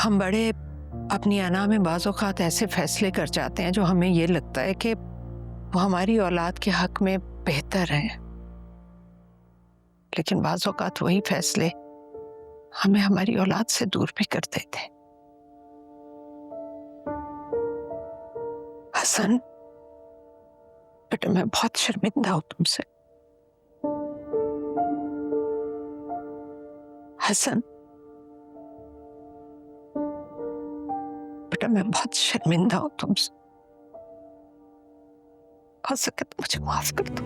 हम बड़े अपनी अना में बाज़ औक़ात ऐसे फैसले कर जाते हैं जो हमें ये लगता है कि वो हमारी औलाद के हक में बेहतर हैं, लेकिन बाज़ औक़ात वही फैसले हमें हमारी औलाद से दूर भी कर देते हैं। हसन, बेटा मैं बहुत शर्मिंदा हूं तुमसे। हसन, बेटा मैं बहुत शर्मिंदा हूं तुमसे। हो सके तो मुझे माफ कर दो।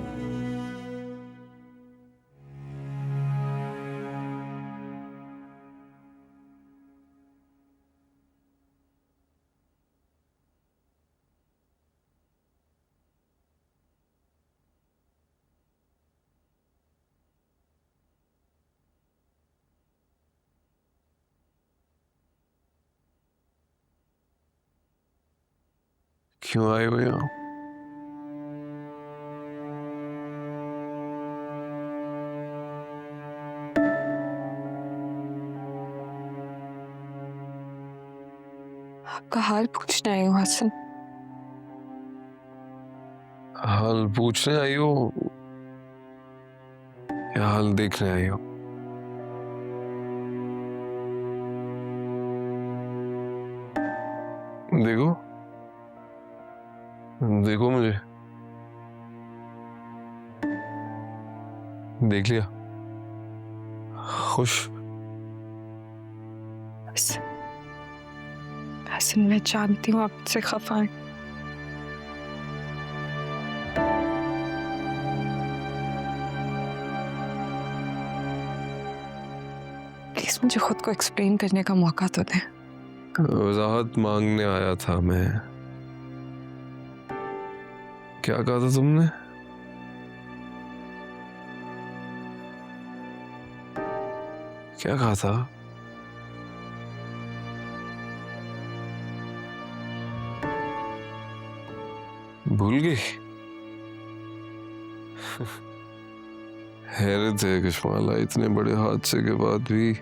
क्यों आए हो यहाँ? आपका हाल पूछने आई हूँ हसन। हाल पूछने आई हो या हाल देखने आई हो? देखो देखो मुझे देख लिया। खुश? हसन मैं जानती हूँ आप मुझसे खफा हैं। प्लीज मुझे खुद को एक्सप्लेन करने का मौका तो दें। वजाहत मांगने आया था मैं। क्या कहा था तुमने? क्या कहा था? भूल गई? हैरत है कशमाला, इतने बड़े हादसे के बाद भी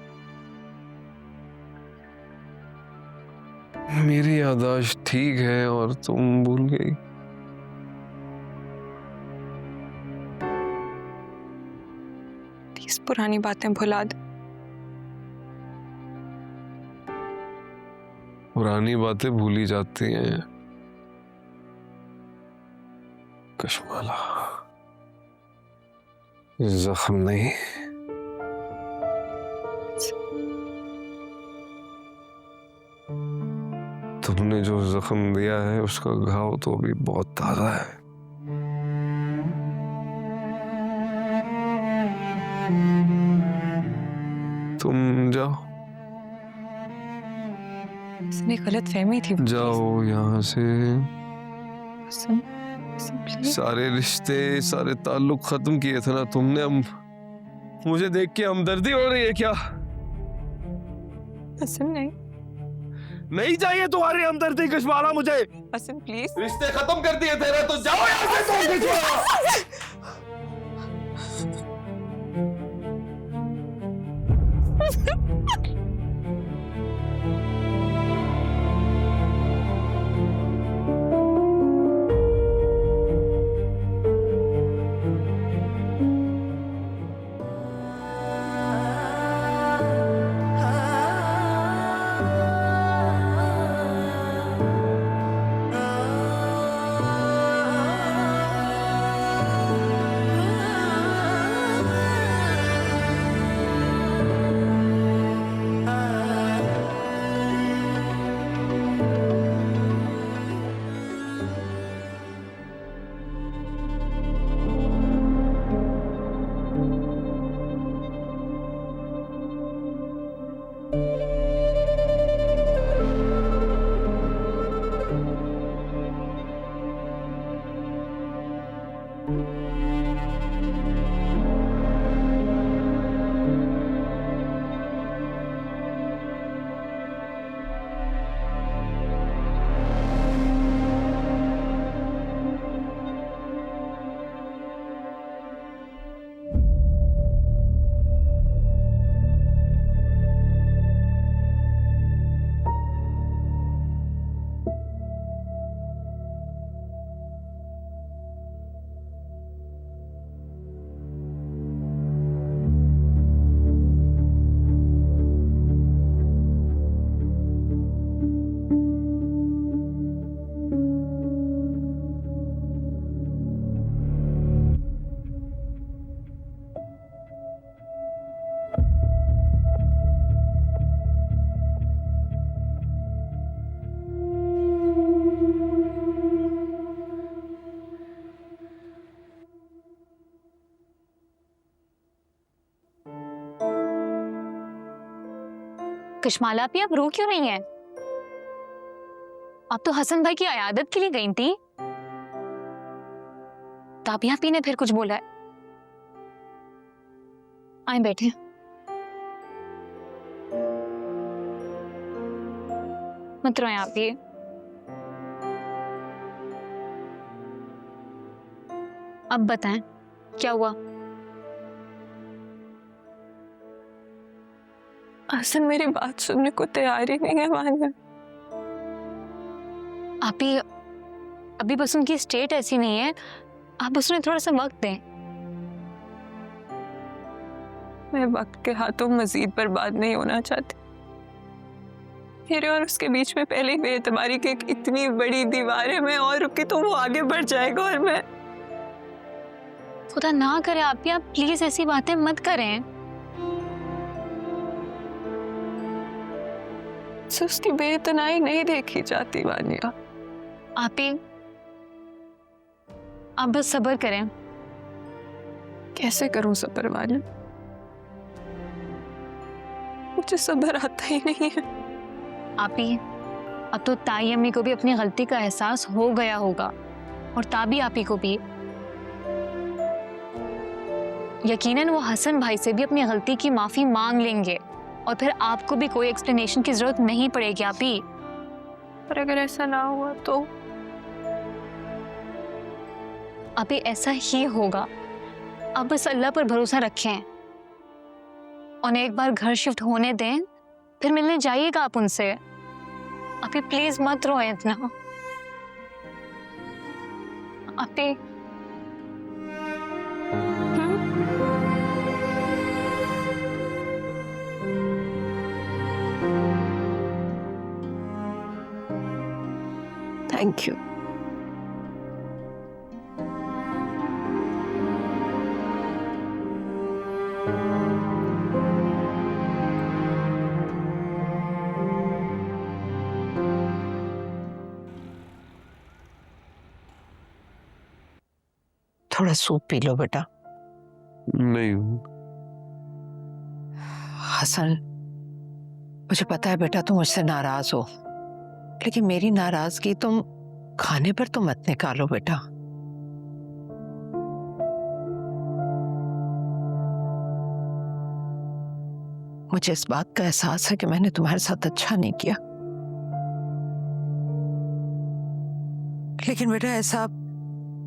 मेरी याददाश्त ठीक है और तुम भूल गई। प्लीज पुरानी बातें भुला दो। पुरानी बातें भूली जाती हैं कशमाला, जख्म नहीं। तुमने जो जख्म दिया है उसका घाव तो अभी बहुत ताजा है। तुम जाओ, इसमें गलत फहमी थी। जाओ यहाँ से। हसन, हसन प्लीज। सारे रिश्ते, सारे ताल्लुक खत्म किए थे ना तुमने। अब मुझे देख के हमदर्दी हो रही है क्या? हसन नहीं। नहीं चाहिए तुम्हारी हमदर्दी कशमाला मुझे। हसन प्लीज। रिश्ते खत्म कर दिए तेरे, तो जाओ यहाँ से तुम कशमाला। कश्माला आप रो क्यों रही हैं? आप तो हसन भाई की अयादत के लिए गई थी। ताबिया आपी ने फिर कुछ बोला है? आए बैठे। मत रोएं आप ये। अब बताएं क्या हुआ? हसन मेरी बात सुनने को तैयार ही नहीं है मान्या। आप ही अभी बस उनकी स्टेट ऐसी नहीं है, आप बस उन्हें थोड़ा सा वक्त दें। मैं वक्त के हाथों मजीद बर्बाद नहीं होना चाहती। मेरे और उसके बीच में पहले ही बेएतबारी की एक इतनी बड़ी दीवार है, मैं और रुकी तो वो आगे बढ़ जाएगा और मैं। खुदा ना करे आप प्लीज ऐसी बातें मत करें। से उसकी बेइतनाई नहीं देखी जाती मान्या। आप बस सब्र करें। कैसे करूं सब्र मान्या? मुझे सब्र आता ही नहीं है। अब तो ताई अम्मी को भी अपनी गलती का एहसास हो गया होगा और ताबी आपी को भी। यकीनन वो हसन भाई से भी अपनी गलती की माफी मांग लेंगे और फिर आपको भी कोई एक्सप्लेनेशन की जरूरत नहीं पड़ेगी आपी। और अगर ऐसा ना हुआ तो? अभी ऐसा ही होगा। आप बस अल्लाह पर भरोसा रखें और एक बार घर शिफ्ट होने दें, फिर मिलने जाइएगा आप उनसे। अभी प्लीज मत रोएं इतना। अभी थैंक यू। थोड़ा सूप पी लो बेटा। नहीं। हसन, मुझे पता है बेटा तुम मुझसे नाराज हो, लेकिन मेरी नाराजगी तुम खाने पर तो मत निकालो बेटा। मुझे इस बात का एहसास है कि मैंने तुम्हारे साथ अच्छा नहीं किया, लेकिन बेटा ऐसा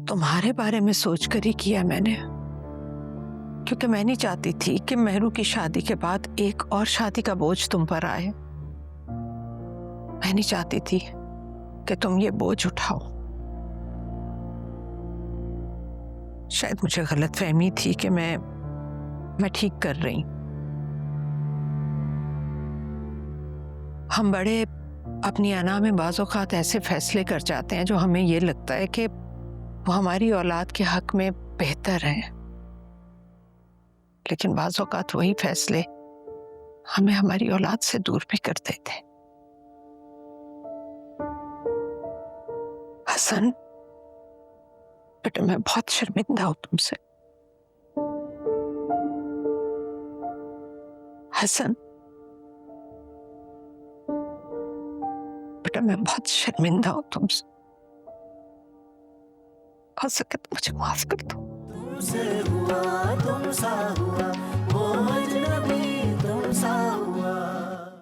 तुम्हारे बारे में सोचकर ही किया मैंने, क्योंकि मैं नहीं चाहती थी कि मेहरू की शादी के बाद एक और शादी का बोझ तुम पर आए। मैं नहीं चाहती थी कि तुम ये बोझ उठाओ। शायद मुझे गलतफहमी थी कि मैं ठीक कर रही। हम बड़े अपनी अना में बाज़ औक़ात ऐसे फैसले कर जाते हैं जो हमें ये लगता है कि वो हमारी औलाद के हक में बेहतर हैं, लेकिन बाज़ औक़ात वही फैसले हमें हमारी औलाद से दूर भी कर देते। हसन बेटा, मैं बहुत शर्मिंदा हूं तुमसे। हसन बेटा, मैं बहुत शर्मिंदा हूं तुमसे। हो सके तो मुझे माफ कर दो। तुमसे हुआ तुम सा हुआ, वो अजनबी तुम सा